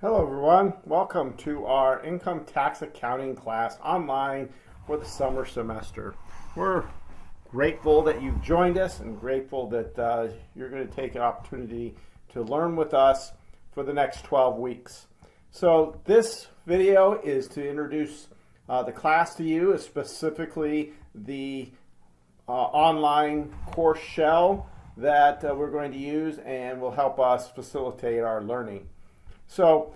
Hello everyone, welcome to our income tax accounting class online for the summer semester. We're grateful that you've joined us and grateful that you're going to take an opportunity to learn with us for the next 12 weeks. So this video is to introduce the class to you, specifically the online course shell that we're going to use and will help us facilitate our learning. So,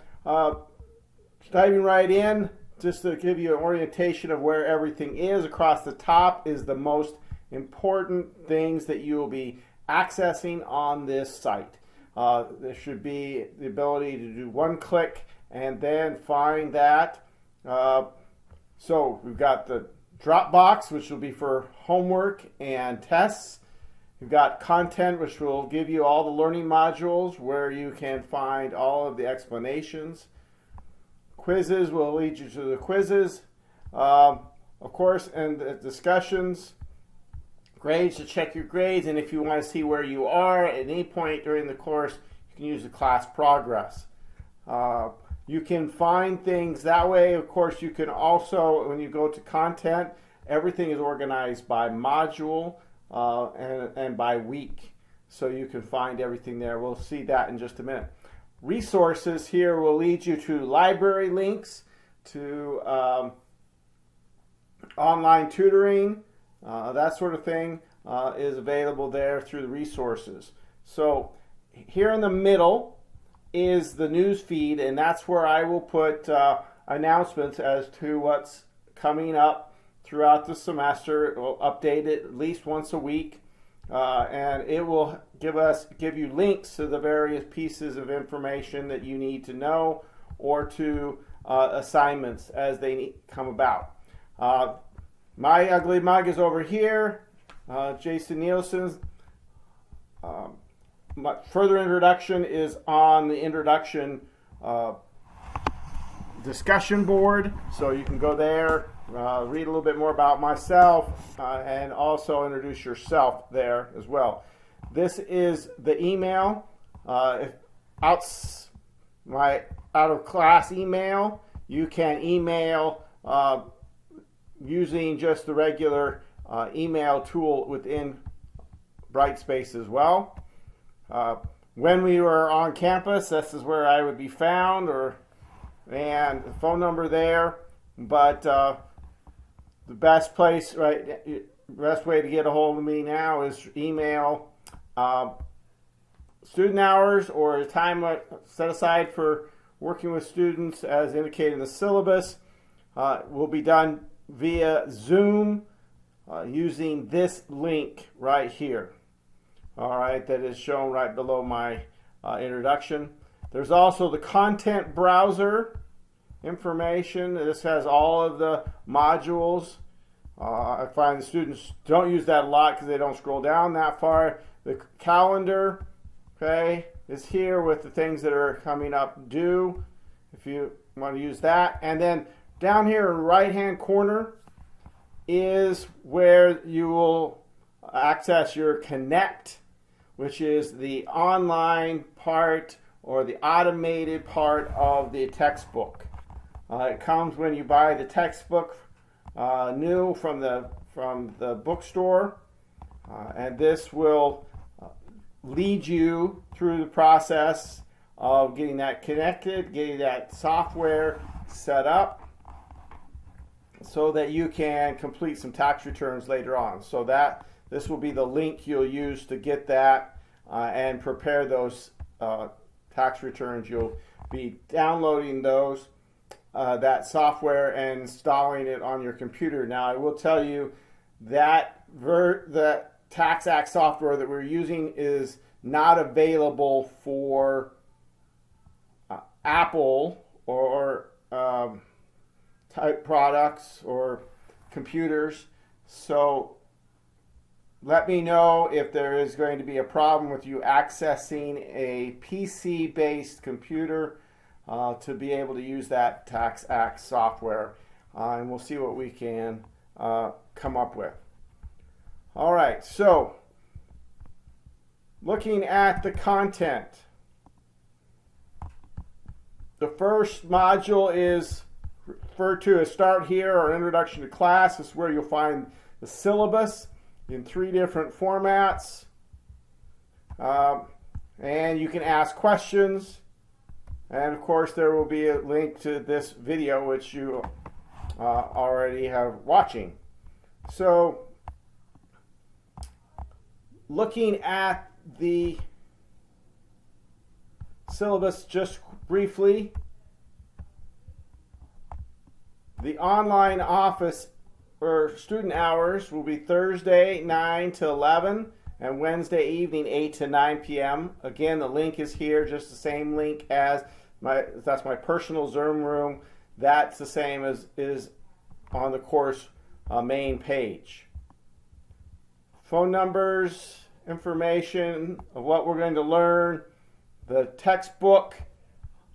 diving right in, just to give you an orientation of where everything is, across the top is the most important things that you will be accessing on this site. There should be the ability to do one click and then find that. So we've got the drop box, which will be for homework and tests. You've got content, which will give you all the learning modules where you can find all of the explanations. Quizzes will lead you to the quizzes, of course, and the discussions. Grades to check your grades, and if you want to see where you are at any point during the course, you can use the class progress. You can find things that way. Of course, you can also, when you go to content, everything is organized by module. And by week, so you can find everything there. We'll see that in just a minute. Resources here will lead you to library links, to online tutoring, that sort of thing is available there through the resources. So here in the middle is the news feed, and that's where I will put announcements as to what's coming up throughout the semester. It will update it at least once a week, and it will give you links to the various pieces of information that you need to know, or to assignments as they come about. My ugly mug is over here. Jason Nielsen's further introduction is on the introduction discussion board, so you can go there, read a little bit more about myself, and also introduce yourself there as well. This is the email, my out of class email. You can email using just the regular email tool within Brightspace as well. When we were on campus, this is where I would be found, and the phone number there. But the best place, best way to get a hold of me now is email. Student hours, or time set aside for working with students as indicated in the syllabus, will be done via Zoom using this link right here. All right, that is shown right below my introduction. There's also the content browser information. This has all of the modules. I find the students don't use that a lot because they don't scroll down that far. The calendar, okay, is here with the things that are coming up due, if you want to use that. And then down here in the right-hand corner is where you will access your Connect, which is the online part or the automated part of the textbook. It comes when you buy the textbook new from the bookstore, and this will lead you through the process of getting that connected, getting that software set up, so that you can complete some tax returns later on. So this will be the link you'll use to get that and prepare those tax returns. You'll be downloading that software and installing it on your computer. Now, I will tell you that the Tax Act software that we're using is not available for Apple or type products or computers. So let me know if there is going to be a problem with you accessing a PC-based computer to be able to use that Tax Act software, and we'll see what we can come up with. All right, so looking at the content, The first module is referred to as Start Here or Introduction to Class. This is where you'll find the syllabus in 3 different formats. And you can ask questions. And of course, there will be a link to this video, which you already have watching. So, looking at the syllabus just briefly, the online office or student hours will be Thursday 9 to 11 and Wednesday evening 8 to 9 p.m. Again, the link is here, just the same link as that's my personal Zoom room. That's the same as is on the course main page. Phone numbers, information of what we're going to learn, the textbook.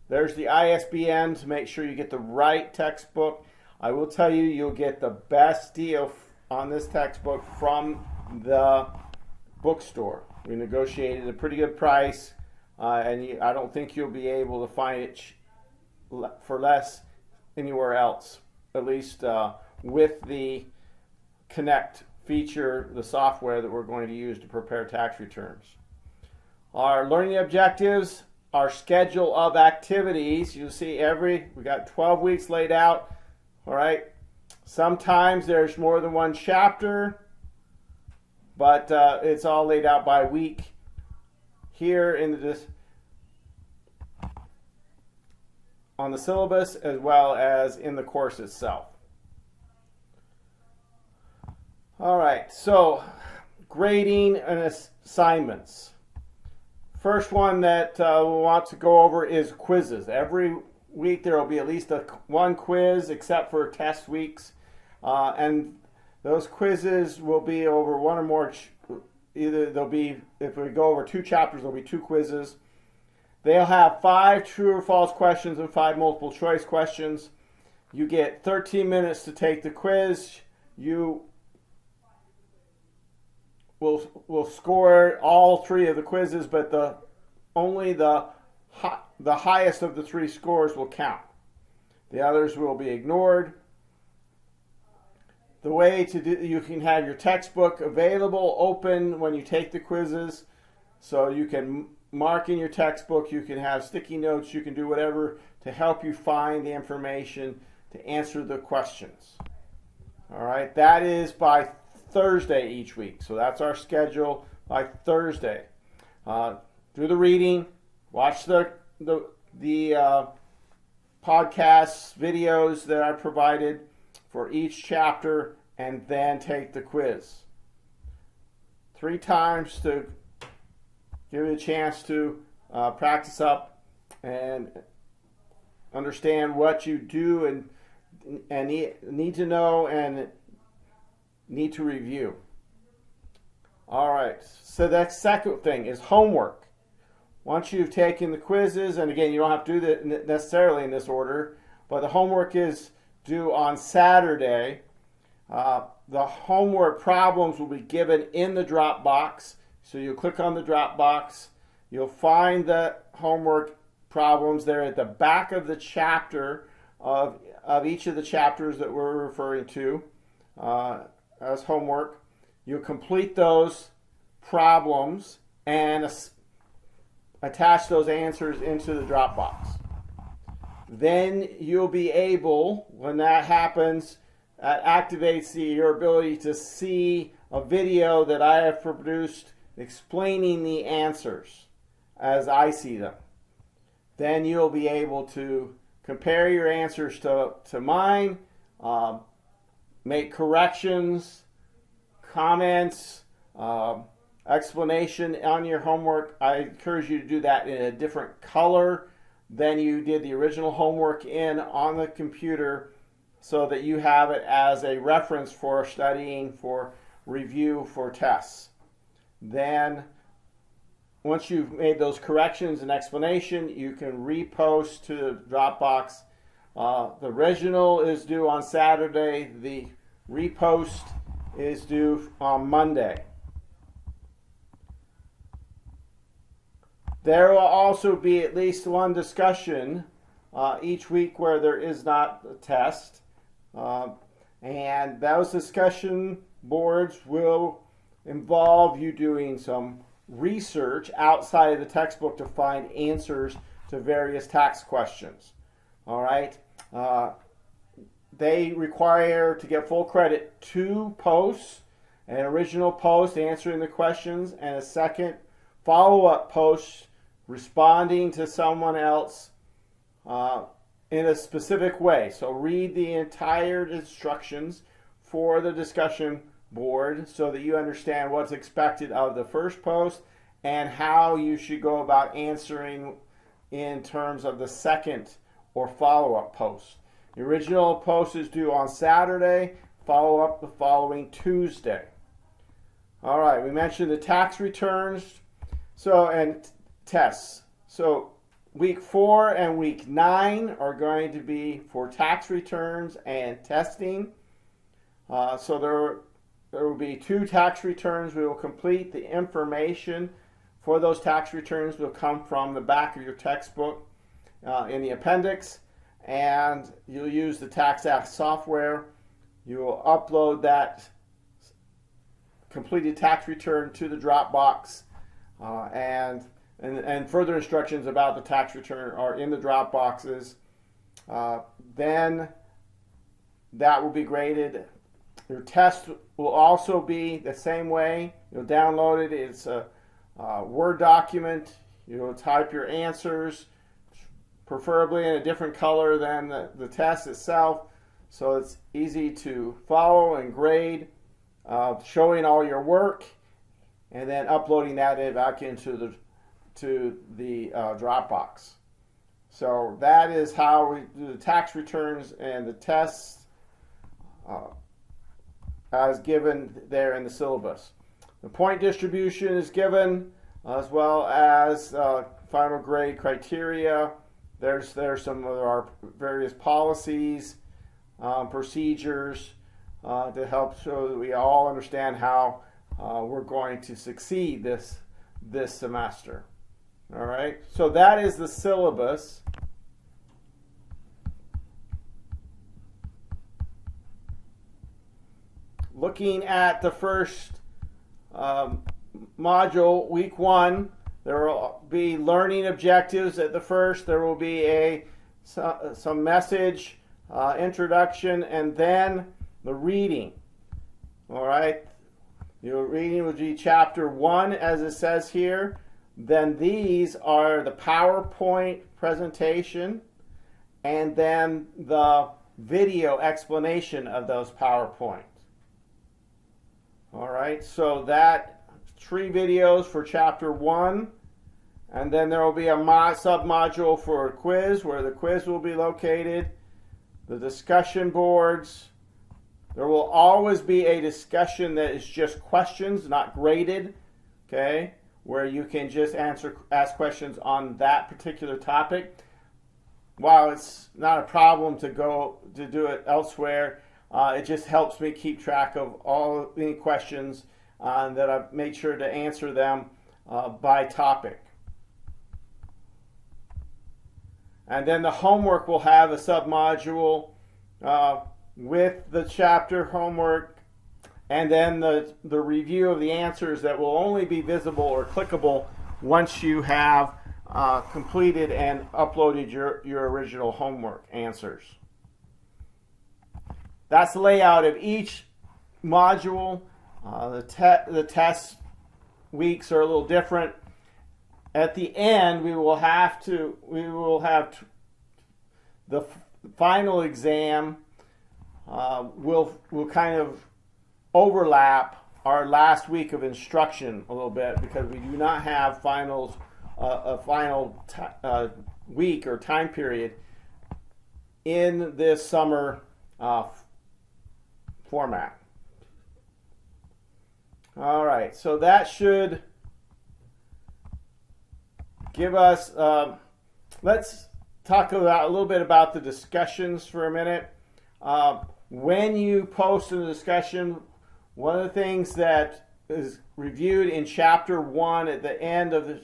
There's the ISBN to make sure you get the right textbook. I will tell you, you'll get the best deal on this textbook from the bookstore. We negotiated a pretty good price, and I don't think you'll be able to find it for less anywhere else, at least with the Connect feature, the software that we're going to use to prepare tax returns. Our learning objectives, our schedule of activities. You see we got 12 weeks laid out. All right. Sometimes there's more than one chapter, but it's all laid out by week here in this on the syllabus as well as in the course itself. All right, so grading and assignments. First one that we want to go over is quizzes. Every week there will be at least one quiz except for test weeks. And those quizzes will be over one or more, if we go over 2 chapters, there'll be 2 quizzes. They'll have 5 true or false questions and 5 multiple choice questions. You get 13 minutes to take the quiz. You will score all 3 of the quizzes, but only the highest of the 3 scores will count. The others will be ignored. The way to do, you can have your textbook available, open when you take the quizzes, so you can mark in your textbook, you can have sticky notes, you can do whatever to help you find the information to answer the questions. All right, that is by Thursday each week. So that's our schedule by Thursday. Do the reading, watch the podcasts, videos that I provided for each chapter, and then take the quiz. 3 times to give you a chance to practice up and understand what you do and need to know and need to review. All right, so that second thing is homework. Once you've taken the quizzes, and again, you don't have to do that necessarily in this order, but the homework is due on Saturday. The homework problems will be given in the Dropbox. So you'll click on the Dropbox. You'll find the homework problems there at the back of the chapter of each of the chapters that we're referring to as homework. You'll complete those problems and attach those answers into the Dropbox. Then you'll be able, when that happens, that activates your ability to see a video that I have produced explaining the answers as I see them. Then you'll be able to compare your answers to mine, make corrections, comments, explanation on your homework. I encourage you to do that in a different color than you did the original homework on the computer, so that you have it as a reference for studying, for review, for tests. Then, once you've made those corrections and explanation, you can repost to Dropbox. The original is due on Saturday. The repost is due on Monday. There will also be at least one discussion each week where there is not a test. And those discussion boards will involve you doing some research outside of the textbook to find answers to various tax questions. All right. They require, to get full credit, 2 posts, an original post answering the questions and a second follow-up post responding to someone else in a specific way. So read the entire instructions for the discussion board so that you understand what's expected of the first post and how you should go about answering in terms of the second or follow-up post. The original post is due on Saturday, follow up the following Tuesday. All right, we mentioned the tax returns and tests. So week 4 and week 9 are going to be for tax returns and testing. So there will be 2 tax returns. We will complete. The information for those tax returns will come from the back of your textbook in the appendix. And you'll use the TaxAct software. You will upload that completed tax return to the Dropbox, and further instructions about the tax return are in the Dropboxes. Then that will be graded. Your test will also be the same way. You'll download it. It's a Word document. You'll type your answers, preferably in a different color than the test itself, so it's easy to follow and grade, showing all your work, and then uploading that back into the Dropbox. So that is how we do the tax returns and the tests as given there in the syllabus. The point distribution is given, as well as final grade criteria. There's some of our various policies, procedures to help so that we all understand how we're going to succeed this semester. All right, so that is the syllabus. Looking at the first module, week 1, there will be learning objectives at the first. There will be some message, introduction, and then the reading. All right, your reading would be chapter 1, as it says here. Then these are the PowerPoint presentation, and then the video explanation of those PowerPoints. All right, so that 3 videos for chapter 1, and then there will be a sub-module for a quiz where the quiz will be located, the discussion boards. There will always be a discussion that is just questions, not graded, okay, where you can just ask questions on that particular topic. While it's not a problem to do it elsewhere, it just helps me keep track of all any questions that I've made sure to answer them by topic. And then the homework will have a submodule with the chapter homework, and then the review of the answers that will only be visible or clickable once you have completed and uploaded your original homework answers. That's the layout of each module. The test weeks are a little different. At the end, we will have the final exam will kind of overlap our last week of instruction a little bit, because we do not have finals a final week or time period in this summer format. All right, so that should give us, let's talk about a little bit about the discussions for a minute. When you post a discussion, one of the things that is reviewed in chapter 1 at the end of the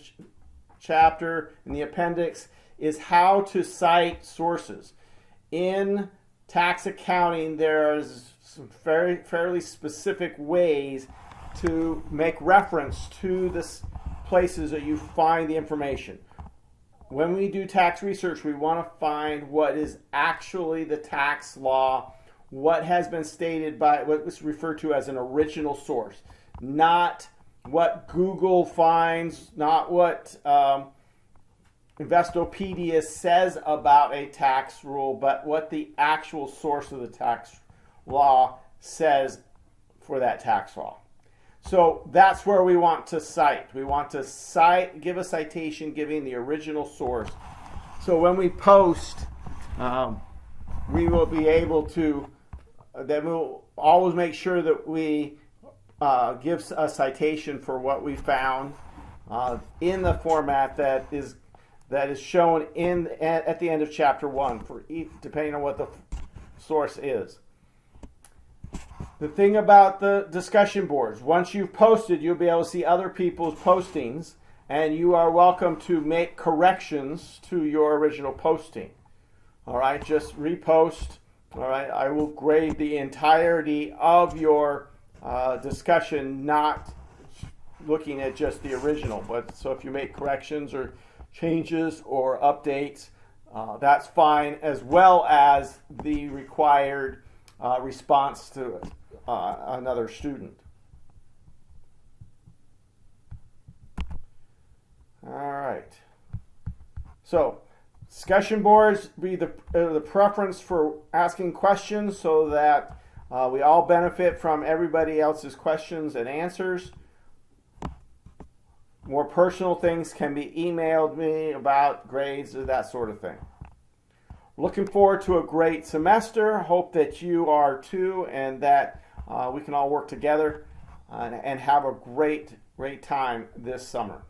chapter in the appendix is how to cite sources. In tax accounting, there's some fairly specific ways to make reference to the places that you find the information. When we do tax research, we want to find what is actually the tax law, what has been stated by what is referred to as an original source, not what Google finds, not what Investopedia says about a tax rule, but what the actual source of the tax law says for that tax law. So that's where we want to cite. We want to cite, give a citation giving the original source. So when we post, we will be able to, then we'll always make sure that we give a citation for what we found in the format that is shown at the end of chapter 1, for depending on what the source is. The thing about the discussion boards, once you've posted, you'll be able to see other people's postings, and you are welcome to make corrections to your original posting. All right, just repost. All right, I will grade the entirety of your discussion, not looking at just the original. But so if you make corrections or changes or updates, that's fine, as well as the required response to another student. All right. So discussion boards be the preference for asking questions so that we all benefit from everybody else's questions and answers. More personal things can be emailed me about grades or that sort of thing. Looking forward to a great semester. Hope that you are too, and that we can all work together and have a great time this summer.